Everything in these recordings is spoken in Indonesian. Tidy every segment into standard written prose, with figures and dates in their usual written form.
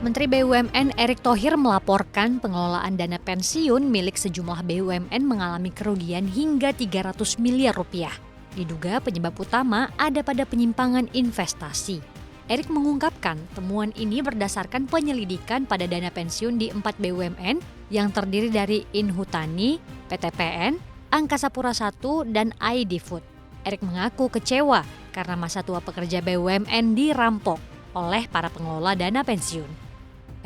Menteri BUMN Erick Thohir melaporkan pengelolaan dana pensiun milik sejumlah BUMN mengalami kerugian hingga 300 miliar rupiah. Diduga penyebab utama ada pada penyimpangan investasi. Erick mengungkapkan temuan ini berdasarkan penyelidikan pada dana pensiun di 4 BUMN yang terdiri dari Inhutani, PTPN, Angkasa Pura I, dan ID Food. Erick mengaku kecewa karena masa tua pekerja BUMN dirampok oleh para pengelola dana pensiun.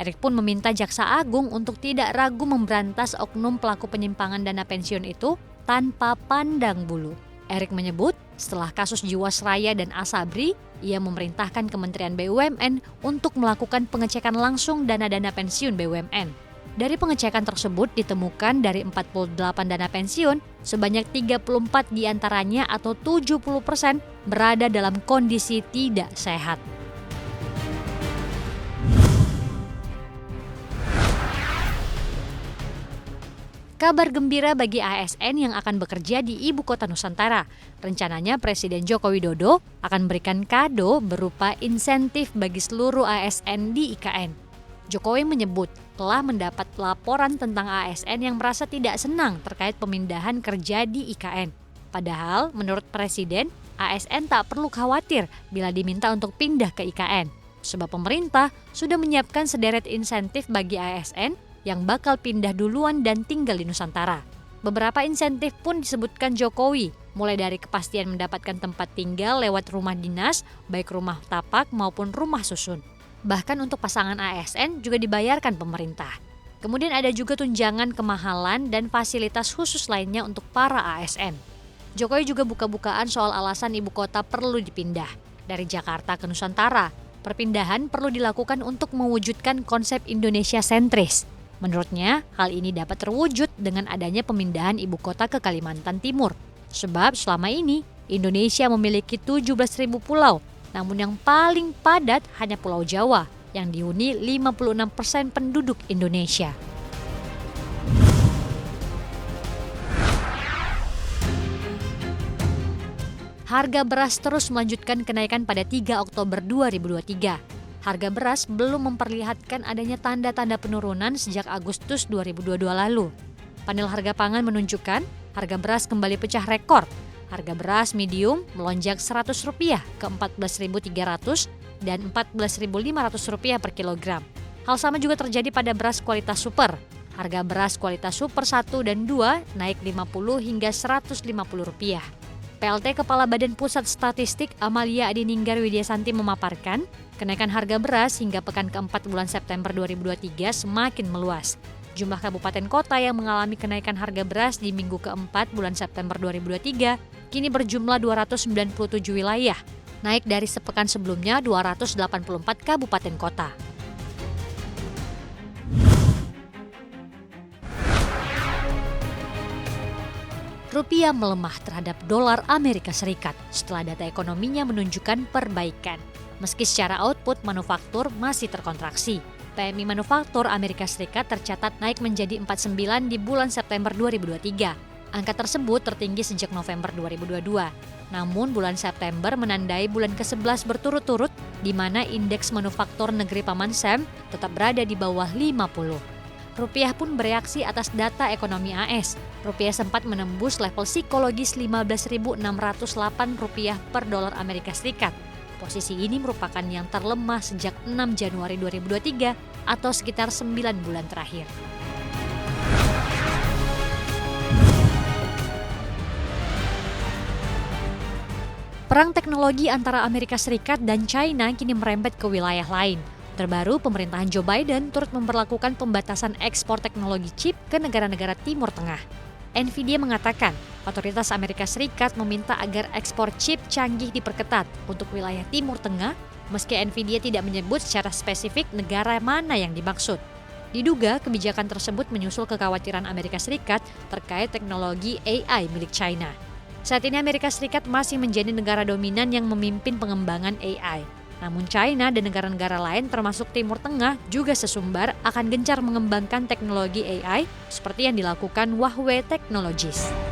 Erick pun meminta Jaksa Agung untuk tidak ragu memberantas oknum pelaku penyimpangan dana pensiun itu tanpa pandang bulu. Erick menyebut setelah kasus Jiwasraya dan Asabri, ia memerintahkan Kementerian BUMN untuk melakukan pengecekan langsung dana-dana pensiun BUMN. Dari pengecekan tersebut ditemukan dari 48 dana pensiun, sebanyak 34 diantaranya atau 70% berada dalam kondisi tidak sehat. Kabar gembira bagi ASN yang akan bekerja di Ibu Kota Nusantara. Rencananya Presiden Joko Widodo akan berikan kado berupa insentif bagi seluruh ASN di IKN. Jokowi menyebut telah mendapat laporan tentang ASN yang merasa tidak senang terkait pemindahan kerja di IKN. Padahal menurut Presiden, ASN tak perlu khawatir bila diminta untuk pindah ke IKN. Sebab pemerintah sudah menyiapkan sederet insentif bagi ASN yang bakal pindah duluan dan tinggal di Nusantara. Beberapa insentif pun disebutkan Jokowi, mulai dari kepastian mendapatkan tempat tinggal lewat rumah dinas, baik rumah tapak maupun rumah susun. Bahkan untuk pasangan ASN juga dibayarkan pemerintah. Kemudian ada juga tunjangan kemahalan dan fasilitas khusus lainnya untuk para ASN. Jokowi juga buka-bukaan soal alasan ibu kota perlu dipindah. Dari Jakarta ke Nusantara, perpindahan perlu dilakukan untuk mewujudkan konsep Indonesia sentris. Menurutnya, hal ini dapat terwujud dengan adanya pemindahan ibu kota ke Kalimantan Timur. Sebab selama ini, Indonesia memiliki 17.000 pulau, namun yang paling padat hanya Pulau Jawa, yang dihuni 56% penduduk Indonesia. Harga beras terus melanjutkan kenaikan pada 3 Oktober 2023. Harga beras belum memperlihatkan adanya tanda-tanda penurunan sejak Agustus 2022 lalu. Panel harga pangan menunjukkan harga beras kembali pecah rekor. Harga beras medium melonjak Rp100 ke Rp14.300 dan Rp14.500 per kilogram. Hal sama juga terjadi pada beras kualitas super. Harga beras kualitas super 1 dan 2 naik Rp50 hingga Rp150. PLT Kepala Badan Pusat Statistik Amalia Adininggar Widyasanti memaparkan, kenaikan harga beras hingga pekan keempat bulan September 2023 semakin meluas. Jumlah kabupaten kota yang mengalami kenaikan harga beras di minggu keempat bulan September 2023 kini berjumlah 297 wilayah, naik dari sepekan sebelumnya 284 kabupaten kota. Rupiah melemah terhadap dolar Amerika Serikat setelah data ekonominya menunjukkan perbaikan. Meski secara output manufaktur masih terkontraksi. PMI manufaktur Amerika Serikat tercatat naik menjadi 49 di bulan September 2023. Angka tersebut tertinggi sejak November 2022. Namun bulan September menandai bulan ke-11 berturut-turut di mana indeks manufaktur negeri Paman Sam tetap berada di bawah 50. Rupiah pun bereaksi atas data ekonomi AS. Rupiah sempat menembus level psikologis Rp15.608 per dolar Amerika Serikat. Posisi ini merupakan yang terlemah sejak 6 Januari 2023 atau sekitar 9 bulan terakhir. Perang teknologi antara Amerika Serikat dan China kini merembet ke wilayah lain. Terbaru, pemerintahan Joe Biden turut memberlakukan pembatasan ekspor teknologi chip ke negara-negara Timur Tengah. Nvidia mengatakan, otoritas Amerika Serikat meminta agar ekspor chip canggih diperketat untuk wilayah Timur Tengah, meski Nvidia tidak menyebut secara spesifik negara mana yang dimaksud. Diduga kebijakan tersebut menyusul kekhawatiran Amerika Serikat terkait teknologi AI milik China. Saat ini Amerika Serikat masih menjadi negara dominan yang memimpin pengembangan AI. Namun China dan negara-negara lain termasuk Timur Tengah juga sesumbar akan gencar mengembangkan teknologi AI seperti yang dilakukan Huawei Technologies.